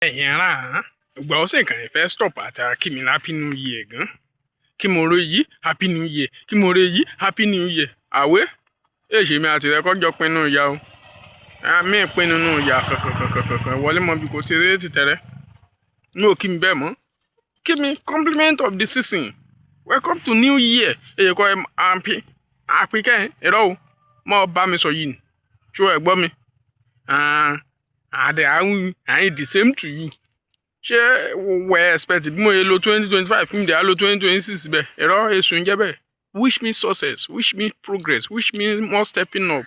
ẹ̀yin ará ìgbà ọ̀sẹ̀ kan ìfẹ́ stop àtàrà kí mi ní happy new year gan kí mo ro yìí happy new year kí mo ro yìí happy new year àwẹ́ èṣe mi àti rẹ̀ kọjọ pinnu ìyá o mi pinnu nù ìyá kankan wọlé mọ bí kò ṣe eré tìtẹ̀rẹ́ ní òkí mi bẹ́ẹ̀ mọ́ kí mi compliment of the season welcome to new year èyí kọ́ happy kẹ́hìn ẹ̀rọ o mọ́ bá mi sọ yìí ni ṣó ẹ̀ gbọ́ mi àdè àwọn the same to you ṣé wẹ́ expect bí mo yẹ lo 2025 kí mi dẹ̀ á lo 2026 bẹ́ẹ̀ ẹ̀rọ èso ń jẹ́ bẹ́ẹ̀ wish me success wish me progress wish me more stepping up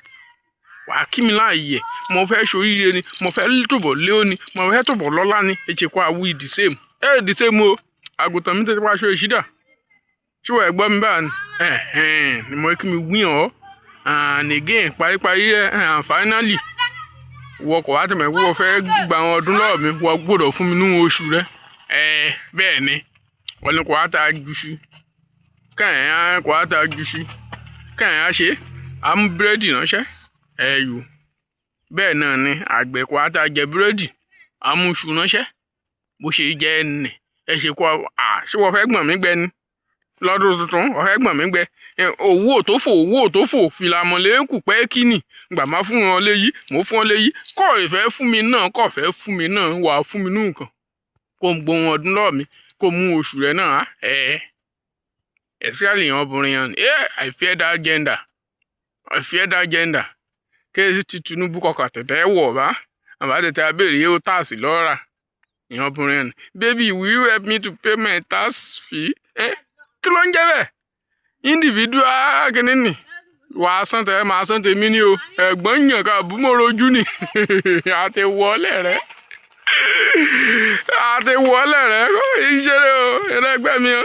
wà á kí mi láàyè mo fẹ́ ṣoríire ni mo fẹ́ tòbọ̀ lé ó ni mo fẹ́ tòbọ̀ lọ́lá ni ètò ẹ̀kọ́ àwí the same the same o àgùntàn mi tètè wá aṣọ ìṣídà ṣé wọ́n ẹ̀ gbọ́ mi báyìí ni mo kí mi win ọ́ and again paríparí rẹ̀ finally wọ́n kò wá tẹ̀mẹ̀ wọ́n fẹ́ gba àwọn ọdún lọ́wọ́ mi wọ́n gbọ́dọ̀ fún mi nínú oṣù rẹ̀ bẹ́ẹ̀ ni wọ́n ní kò wá ta jùṣu káyàn kò wá ta jùṣu káyàn á ṣe á mú búrẹ́dì ránṣẹ́ ẹ̀yù bẹ́ẹ̀ náà ni àgbẹ̀ kò wá ta jẹ búrẹ́dì á mú iṣu ránṣẹ́ bó ṣe jẹ́ ẹnì ẹ ṣe kó ṣé wọ́n fẹ́ gbọ̀n mí gbẹ ni lọ́dún tuntun wọ́n fẹ́ gbọ̀n mí gbẹ owó òtófò fìlàmọ̀lẹ́kù pẹ́ kíni gbà má fún wọn léyìí mo fún wọn léyìí kọ́ ìfẹ́ fún mi náà kọ́ ìfẹ́ fún mi náà wà fún mi nǹkan kó ń gbóhùn ọdún lọ́ọ̀ mi kó mú oṣù rẹ̀ náà especially ọkùnrin yẹn I fear that gender kéésì ti Tinubu kọkà tẹ̀tẹ̀ wọ̀ bá àbátẹ̀tẹ̀ abéèrè yóò táàsì lọ́ra ìyẹn ọkùnrin yẹn baby will you help me to pay my tax fee kí ló ń jẹ́ bẹ́ẹ̀ individual kìíní ni wàá san tẹ máa san tèmi ni o ẹ̀gbọ́n yàn ká búmọ̀rọ̀jú ni àti wọlé rẹ ìṣeré o ẹlẹgbẹ́ mi o.